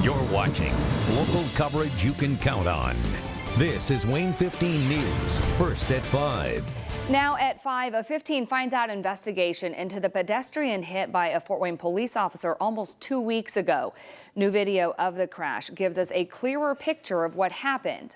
You're watching local coverage you can count on. This is WANE 15 News, first at 5. Now at 5, a 15 finds out investigation into the pedestrian hit by a Fort Wayne police officer almost 2 weeks ago. New video of the crash gives us a clearer picture of what happened.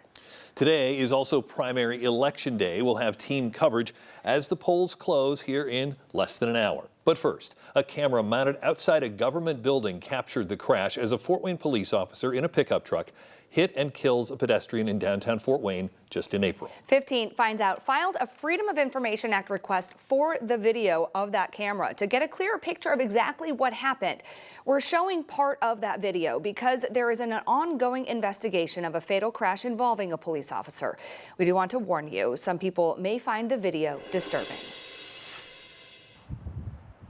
Today is also primary election day. We'll have team coverage as the polls close here in less than an hour. But first, a camera mounted outside a government building captured the crash as a Fort Wayne police officer in a pickup truck hit and kills a pedestrian in downtown Fort Wayne just in April. 15 finds out filed a Freedom of Information Act request for the video of that camera to get a clearer picture of exactly what happened. We're showing part of that video because there is an ongoing investigation of a fatal crash involving a police officer. We do want to warn you, some people may find the video disturbing.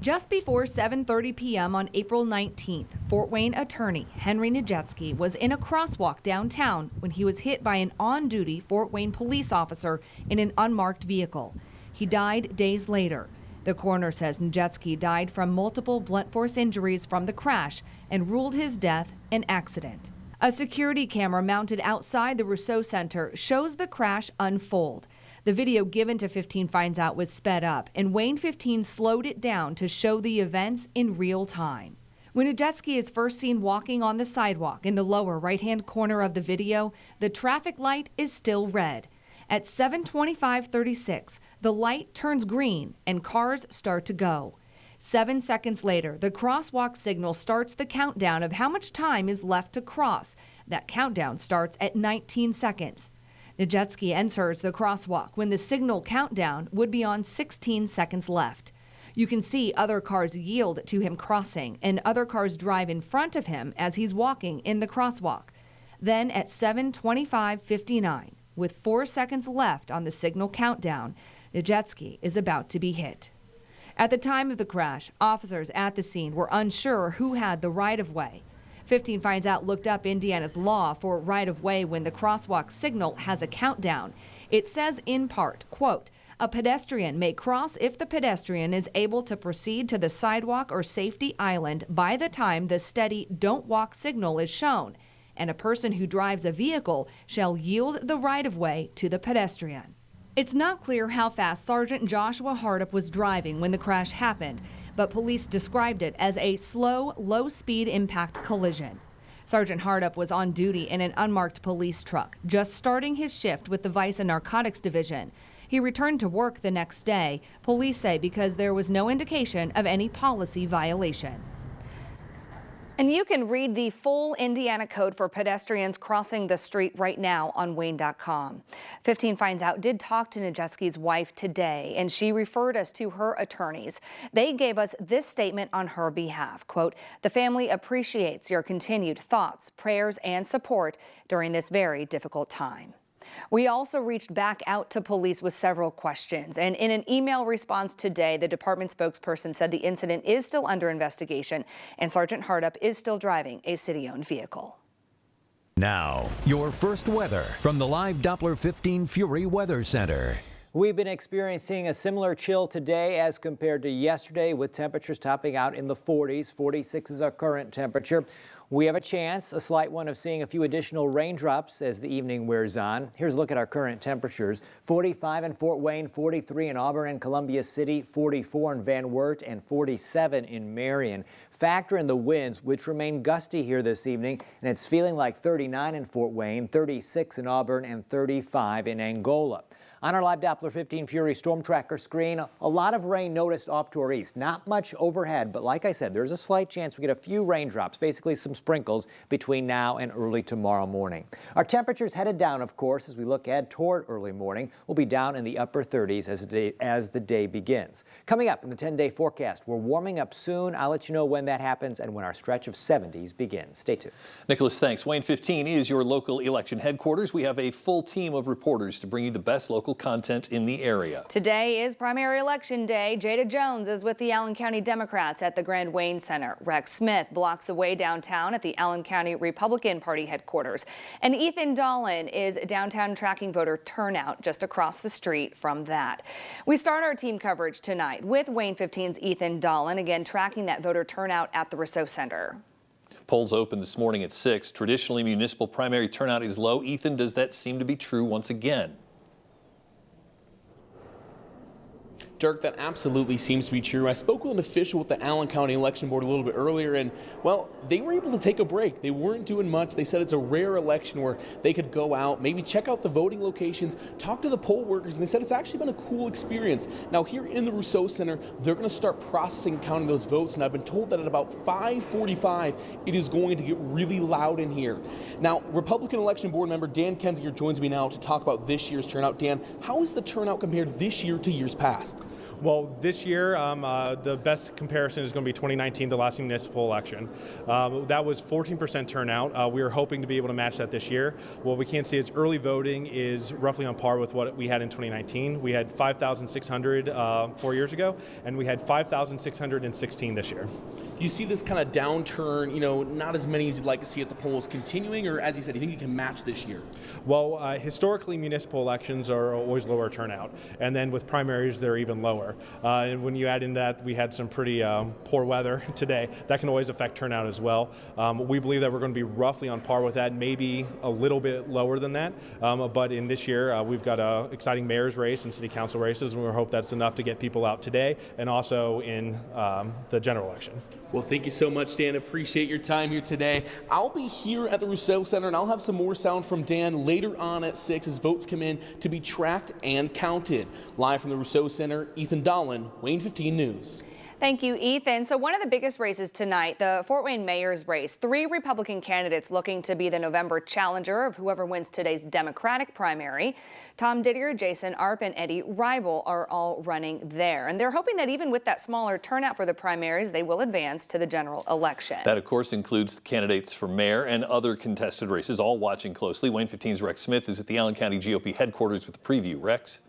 Just before 7:30 p.m. on April 19th, Fort Wayne attorney Henry Nijetski was in a crosswalk downtown when he was hit by an on-duty Fort Wayne police officer in an unmarked vehicle. He died days later. The coroner says Nijetski died from multiple blunt force injuries from the crash and ruled his death an accident. A security camera mounted outside the Rousseau Center shows the crash unfold. The video given to 15 finds out was sped up, and WANE 15 slowed it down to show the events in real time. When Nijetski is first seen walking on the sidewalk in the lower right-hand corner of the video, the traffic light is still red. At 7:25:36, the light turns green and cars start to go. 7 seconds later, the crosswalk signal starts the countdown of how much time is left to cross. That countdown starts at 19 seconds. Nijetski enters the crosswalk when the signal countdown would be on 16 seconds left. You can see other cars yield to him crossing and other cars drive in front of him as he's walking in the crosswalk. Then at 7:25:59, with 4 seconds left on the signal countdown, Nijetski is about to be hit. At the time of the crash, officers at the scene were unsure who had the right-of-way. 15 finds out looked up Indiana's law for right-of-way when the crosswalk signal has a countdown. It says in part, quote, "A pedestrian may cross if the pedestrian is able to proceed to the sidewalk or safety island by the time the steady don't walk signal is shown, and a person who drives a vehicle shall yield the right-of-way to the pedestrian." It's not clear how fast Sergeant Joshua Hardup was driving when the crash happened, but police described it as a slow, low-speed impact collision. Sergeant Hardup was on duty in an unmarked police truck, just starting his shift with the Vice and Narcotics Division. He returned to work the next day, police say, because there was no indication of any policy violation. And you can read the full Indiana code for pedestrians crossing the street right now on WANE.com. 15 finds out did talk to Nijetski's wife today, and she referred us to her attorneys. They gave us this statement on her behalf. Quote, "The family appreciates your continued thoughts, prayers, and support during this very difficult time." We also reached back out to police with several questions, and in an email response today, the department spokesperson said the incident is still under investigation and Sergeant Hardup is still driving a city-owned vehicle. Now, your first weather from the live Doppler 15 Fury Weather Center. We've been experiencing a similar chill today as compared to yesterday, with temperatures topping out in the 40s. 46 is our current temperature. We have a chance, a slight one, of seeing a few additional raindrops as the evening wears on. Here's a look at our current temperatures. 45 in Fort Wayne, 43 in Auburn and Columbia City, 44 in Van Wert, and 47 in Marion. Factor in the winds, which remain gusty here this evening, and it's feeling like 39 in Fort Wayne, 36 in Auburn, and 35 in Angola. On our live Doppler 15 Fury storm tracker screen, a lot of rain noticed off to our east. Not much overhead, but like I said, there's a slight chance we get a few raindrops, basically some sprinkles, between now and early tomorrow morning. Our temperatures headed down, of course, as we look ahead toward early morning. We'll be down in the upper 30s as the day begins. Coming up in the 10-day forecast, we're warming up soon. I'll let you know when that happens and when our stretch of 70s begins. Stay tuned. Nicholas, thanks. WANE 15 is your local election headquarters. We have a full team of reporters to bring you the best local content in the area. Today is primary election day. Jada Jones is with the Allen County Democrats at the Grand WANE Center. Rex Smith blocks the way downtown at the Allen County Republican Party headquarters. And Ethan Dolan is downtown tracking voter turnout just across the street from that. We start our team coverage tonight with WANE 15's Ethan Dolan, again tracking that voter turnout at the Rousseau Center. Polls opened this morning at 6. Traditionally, municipal primary turnout is low. Ethan, does that seem to be true once again? Dirk, that absolutely seems to be true. I spoke with an official with the Allen County Election Board a little bit earlier, and, well, they were able to take a break. They weren't doing much. They said it's a rare election where they could go out, maybe check out the voting locations, talk to the poll workers, and they said it's actually been a cool experience. Now, here in the Rousseau Center, they're going to start processing and counting those votes, and I've been told that at about 5:45, it is going to get really loud in here. Now, Republican Election Board member Dan Kensinger joins me now to talk about this year's turnout. Dan, how is the turnout compared this year to years past? Well, this year, the best comparison is going to be 2019, the last municipal election. That was 14% turnout. We are hoping to be able to match that this year. What we can see is early voting is roughly on par with what we had in 2019. We had 5,600 4 years ago, and we had 5,616 this year. Do you see this kind of downturn, not as many as you'd like to see at the polls continuing, or as you said, do you think you can match this year? Well, historically, municipal elections are always lower turnout, and then with primaries, they're even lower. And when you add in that we had some pretty poor weather today, that can always affect turnout as well. We believe that we're going to be roughly on par with that, maybe a little bit lower than that. But in this year, we've got an exciting mayor's race and city council races, and we hope that's enough to get people out today and also in the general election. Well, thank you so much, Dan. Appreciate your time here today. I'll be here at the Rousseau Center, and I'll have some more sound from Dan later on at 6 as votes come in to be tracked and counted. Live from the Rousseau Center, Ethan Dolan, WANE 15 News. Thank you, Ethan. So one of the biggest races tonight, the Fort Wayne mayor's race. 3 Republican candidates looking to be the November challenger of whoever wins today's Democratic primary. Tom Didier, Jason Arp, and Eddie Reibel are all running there. And they're hoping that even with that smaller turnout for the primaries, they will advance to the general election. That, of course, includes the candidates for mayor and other contested races, all watching closely. WANE 15's Rex Smith is at the Allen County GOP headquarters with the preview. Rex?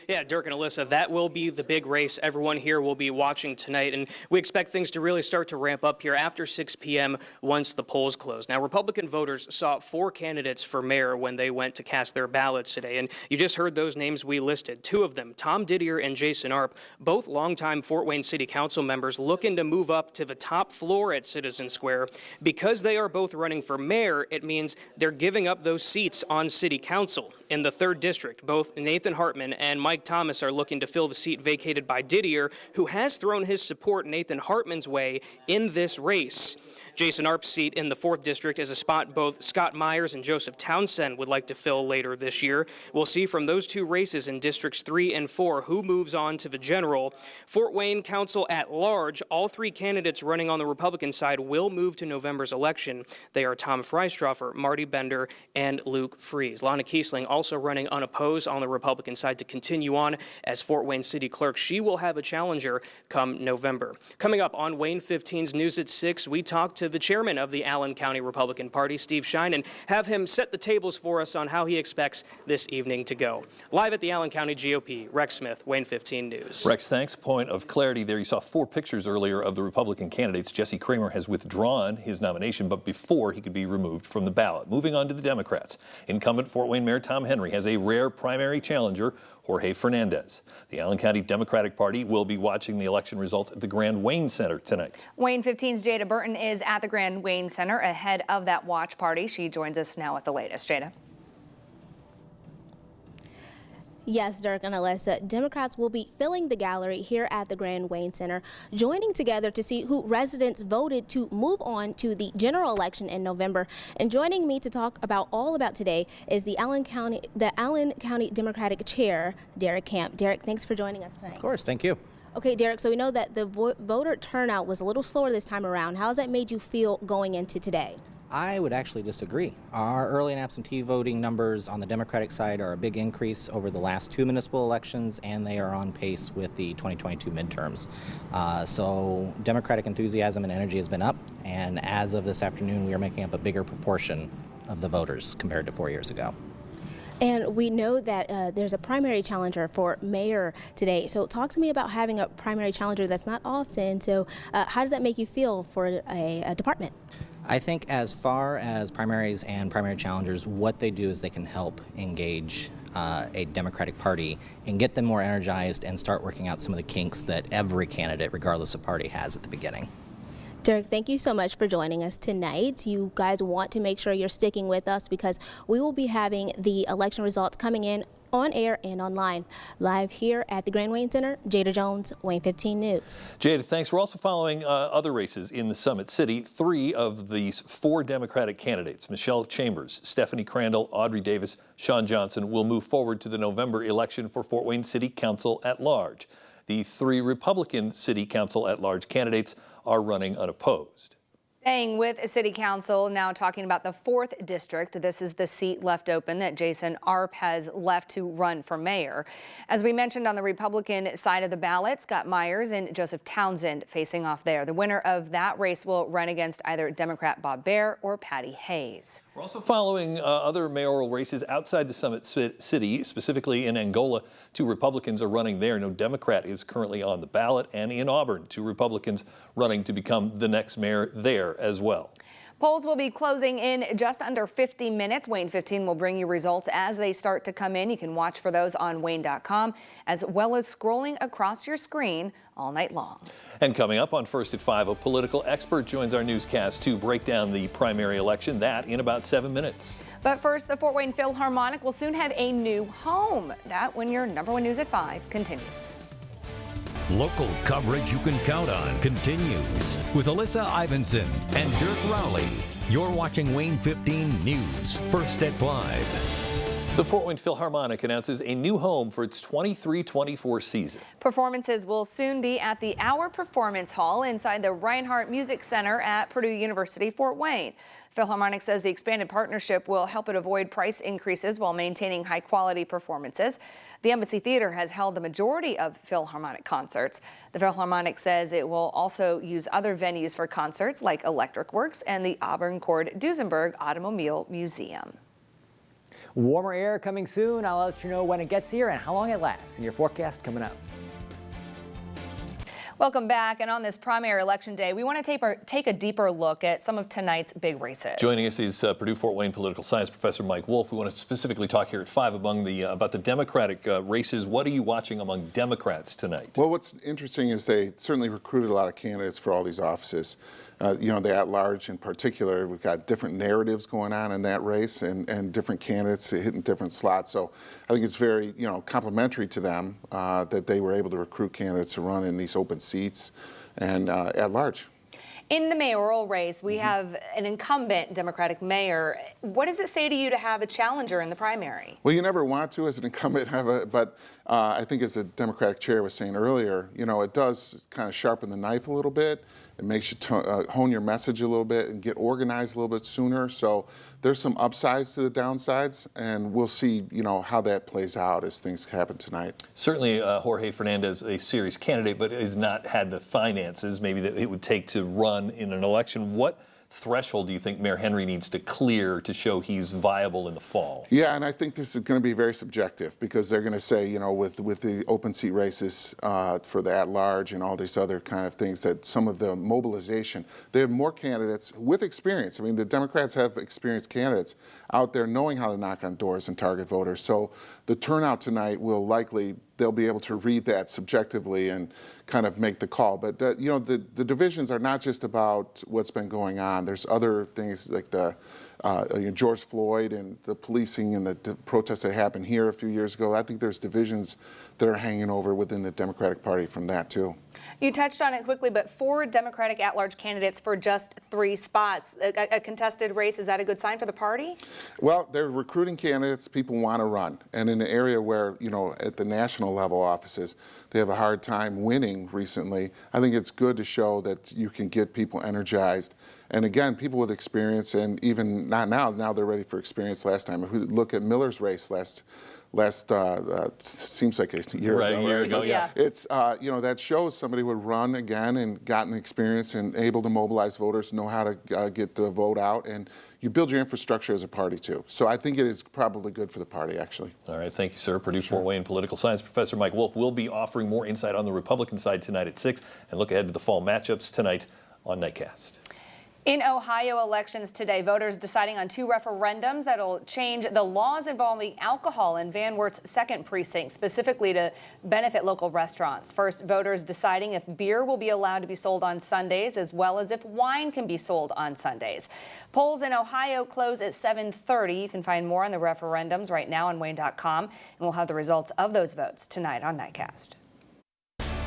Yeah, Dirk and Alyssa, that will be the big race everyone here will be watching tonight, and we expect things to really start to ramp up here after 6 p.m. once the polls close. Now, Republican voters saw 4 candidates for mayor when they went to cast their ballots today, and you just heard those names we listed. 2 of them, Tom Didier and Jason Arp, both longtime Fort Wayne City Council members looking to move up to the top floor at Citizen Square. Because they are both running for mayor, it means they're giving up those seats on City Council. In the 3rd District, both Nathan Hartman and Mike Thomas are looking to fill the seat vacated by Didier, who has thrown his support Nathan Hartman's way in this race. Jason Arp's seat in the 4th District is a spot both Scott Myers and Joseph Townsend would like to fill later this year. We'll see from those 2 races in Districts 3 and 4 who moves on to the general. Fort Wayne Council at large, all 3 candidates running on the Republican side will move to November's election. They are Tom Freistroffer, Marty Bender, and Luke Fries. Lana Kiesling also running unopposed on the Republican side to continue on as Fort Wayne City Clerk. She will have a challenger come November. Coming up on WANE 15's News at 6, we talk to the chairman of the Allen County Republican Party, Steve Shine, and have him set the tables for us on how he expects this evening to go. Live at the Allen County GOP, Rex Smith, WANE 15 News. Rex, thanks. Point of clarity there. You saw 4 pictures earlier of the Republican candidates. Jesse Kramer has withdrawn his nomination, but before he could be removed from the ballot. Moving on to the Democrats. Incumbent Fort Wayne Mayor Tom Henry has a rare primary challenger, Jorge Fernandez. The Allen County Democratic Party will be watching the election results at the Grand Wayne Center tonight. WANE 15's Jada Burton is at the Grand Wayne Center ahead of that watch party. She joins us now at the latest. Jada. Yes, Dirk and Alyssa, Democrats will be filling the gallery here at the Grand Wayne Center, joining together to see who residents voted to move on to the general election in November. And joining me to talk about all about today is the Allen County Democratic Chair, Derek Camp. Derek, thanks for joining us tonight. Of course, thank you. Okay, Derek, so we know that the voter turnout was a little slower this time around. How has that made you feel going into today? I would actually disagree. Our early and absentee voting numbers on the Democratic side are a big increase over the last 2 municipal elections, and they are on pace with the 2022 midterms. So Democratic enthusiasm and energy has been up, and as of this afternoon, we are making up a bigger proportion of the voters compared to 4 years ago. And we know that there's a primary challenger for mayor today. So talk to me about having a primary challenger that's not often. So how does that make you feel for a department? I think as far as primaries and primary challengers, what they do is they can help engage a Democratic Party and get them more energized and start working out some of the kinks that every candidate, regardless of party, has at the beginning. Dirk, thank you so much for joining us tonight. You guys want to make sure you're sticking with us because we will be having the election results coming in on air and online. Live here at the Grand Wayne Center, Jada Jones, WANE 15 News. Jada, thanks. We're also following other races in the Summit City. 3 of these 4 Democratic candidates, Michelle Chambers, Stephanie Crandall, Audrey Davis, Sean Johnson, will move forward to the November election for Fort Wayne City Council at large. The 3 Republican City Council at large candidates are running unopposed. Staying with City Council, now talking about the 4th District. This is the seat left open that Jason Arp has left to run for mayor. As we mentioned on the Republican side of the ballot, Scott Myers and Joseph Townsend facing off there. The winner of that race will run against either Democrat Bob Baer or Patty Hayes. We're also following other mayoral races outside the Summit City, specifically in Angola. 2 Republicans are running there. No Democrat is currently on the ballot. And in Auburn, 2 Republicans running to become the next mayor there as well. Polls will be closing in just under 50 minutes. WANE 15 will bring you results as they start to come in. You can watch for those on WANE.com, as well as scrolling across your screen all night long. And coming up on First at 5, a political expert joins our newscast to break down the primary election. That in about 7 minutes. But first, the Fort Wayne Philharmonic will soon have a new home. That when your number 1 news at 5 continues. Local coverage you can count on continues with Alyssa Ivinson and Dirk Rowley. You're watching WANE 15 News, First at 5. The Fort Wayne Philharmonic announces a new home for its 23-24 season. Performances will soon be at the Hour Performance Hall inside the Reinhardt Music Center at Purdue University, Fort Wayne. Philharmonic says the expanded partnership will help it avoid price increases while maintaining high-quality performances. The Embassy Theater has held the majority of Philharmonic concerts. The Philharmonic says it will also use other venues for concerts like Electric Works and the Auburn Cord Duesenberg Automobile Museum. Warmer air coming soon. I'll let you know when it gets here and how long it lasts in your forecast coming up. Welcome back. And on this primary election day, we want to take a deeper look at some of tonight's big races. Joining us is Purdue Fort Wayne political science professor Mike Wolf. We want to specifically talk here at 5 about the Democratic races. What are you watching among Democrats tonight? Well, what's interesting is they certainly recruited a lot of candidates for all these offices. The at-large in particular, we've got different narratives going on in that race and different candidates hitting different slots. So I think it's very, complimentary to them that they were able to recruit candidates to run in these open seats and at-large. In the mayoral race, we have an incumbent Democratic mayor. What does it say to you to have a challenger in the primary? Well, you never want to as an incumbent but I think as the Democratic chair was saying earlier, it does kind of sharpen the knife a little bit. It makes you hone your message a little bit and get organized a little bit sooner. So there's some upsides to the downsides, and we'll see, how that plays out as things happen tonight. Certainly, Jorge Fernandez, a serious candidate, but has not had the finances maybe that it would take to run in an election. What threshold do you think Mayor Henry needs to clear to show he's viable in the fall? Yeah, and I think this is going to be very subjective because they're going to say, with the open seat races for the at-large and all these other kind of things, that some of the mobilization, they have more candidates with experience. I mean, the Democrats have experienced candidates out there knowing how to knock on doors and target voters. So the turnout tonight will likely, they'll be able to read that subjectively and kind of make the call. But, the divisions are not just about what's been going on. There's other things like the George Floyd and the policing and the protests that happened here a few years ago. I think there's divisions that are hanging over within the Democratic Party from that, too. You touched on it quickly, but 4 Democratic at-large candidates for just 3 spots. A contested race, is that a good sign for the party? Well, they're recruiting candidates people want to run. And in an area where, at the national level offices, they have a hard time winning recently, I think it's good to show that you can get people energized. And again, people with experience, and even not now they're ready for experience last time. If we look at Miller's race last seems like a year ago. A year ago, yeah. It's, that shows somebody would run again and gotten experience and able to mobilize voters, know how to get the vote out, and you build your infrastructure as a party, too. So I think it is probably good for the party, actually. All right, thank you, sir. Purdue Fort Wayne political science professor Mike Wolf will be offering more insight on the Republican side tonight at 6, and look ahead to the fall matchups tonight on Nightcast. In Ohio elections today, voters deciding on 2 referendums that'll change the laws involving alcohol in Van Wert's 2nd precinct, specifically to benefit local restaurants. First, voters deciding if beer will be allowed to be sold on Sundays, as well as if wine can be sold on Sundays. Polls in Ohio close at 7:30. You can find more on the referendums right now on WANE.com, and we'll have the results of those votes tonight on Nightcast.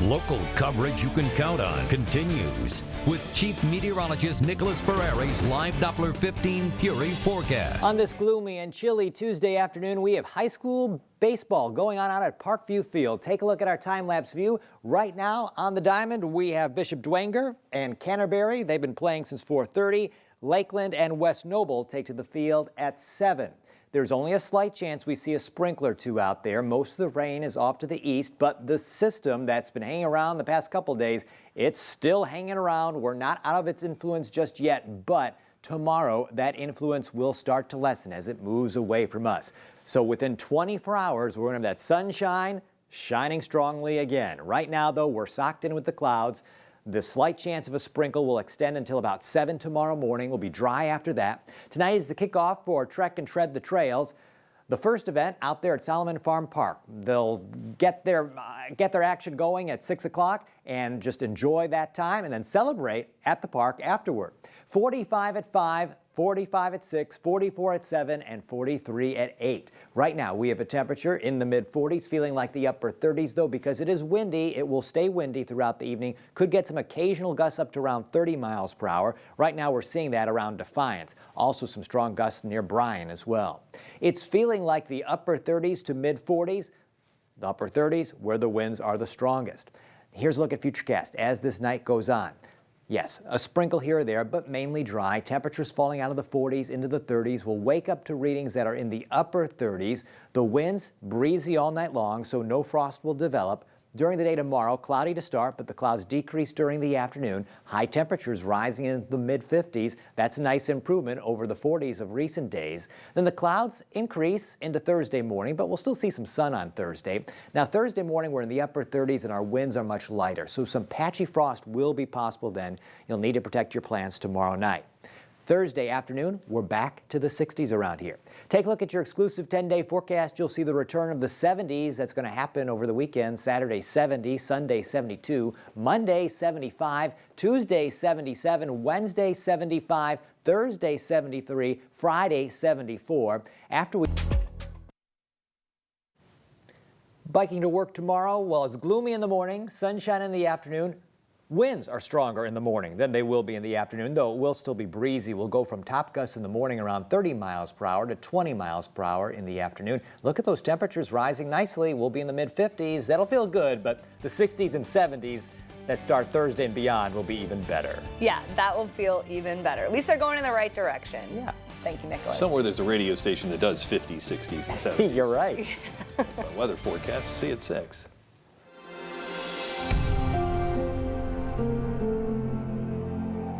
Local coverage you can count on continues with Chief Meteorologist Nicholas Ferreri's live Doppler 15 Fury forecast. On this gloomy and chilly Tuesday afternoon, we have high school baseball going on out at Parkview Field. Take a look at our time-lapse view. Right now on the diamond, we have Bishop Dwenger and Canterbury. They've been playing since 4:30. Lakeland and West Noble take to the field at 7. There's only a slight chance we see a sprinkler or 2 out there. Most of the rain is off to the east, but the system that's been hanging around the past couple days, it's still hanging around. We're not out of its influence just yet, but tomorrow that influence will start to lessen as it moves away from us. So within 24 hours, we're going to have that sunshine shining strongly again. Right now, though, we're socked in with the clouds. The slight chance of a sprinkle will extend until about 7 tomorrow morning. We'll be dry after that. Tonight is the kickoff for Trek and Tread the Trails. The first event out there at Solomon Farm Park. They'll get their action going at 6 o'clock and just enjoy that time and then celebrate at the park afterward. 45 at 5, 45 at 6, 44 at 7, and 43 at 8. Right now, we have a temperature in the mid-40s, feeling like the upper 30s, though, because it is windy. It will stay windy throughout the evening. Could get some occasional gusts up to around 30 miles per hour. Right now, we're seeing that around Defiance. Also, some strong gusts near Bryan as well. It's feeling like the upper 30s to mid-40s. The upper 30s, where the winds are the strongest. Here's a look at Futurecast as this night goes on. Yes, a sprinkle here or there, but mainly dry. Temperatures falling out of the 40s into the 30s. We'll wake up to readings that are in the upper 30s. The winds breezy all night long, so no frost will develop. During the day tomorrow, cloudy to start, but the clouds decrease during the afternoon. High temperatures rising into the mid-50s. That's a nice improvement over the 40s of recent days. Then the clouds increase into Thursday morning, but we'll still see some sun on Thursday. Now, Thursday morning, we're in the upper 30s, and our winds are much lighter, so some patchy frost will be possible then. You'll need to protect your plants tomorrow night. Thursday afternoon, we're back to the 60s around here. Take a look at your exclusive 10-day forecast. You'll see the return of the 70s. That's going to happen over the weekend. Saturday 70, Sunday 72, Monday 75, Tuesday 77, Wednesday 75, Thursday 73, Friday 74. Biking to work tomorrow, well, it's gloomy in the morning, sunshine in the afternoon. Winds are stronger in the morning than they will be in the afternoon, though it will still be breezy. We'll go from top gusts in the morning around 30 miles per hour to 20 miles per hour in the afternoon. Look at those temperatures rising nicely. We'll be in the mid-50s. That'll feel good, but the 60s and 70s that start Thursday and beyond will be even better. Yeah, that will feel even better. At least they're going in the right direction. Yeah. Thank you, Nicholas. Somewhere there's a radio station that does 50s, 60s, and 70s. You're right. So it's our weather forecast. See you at 6.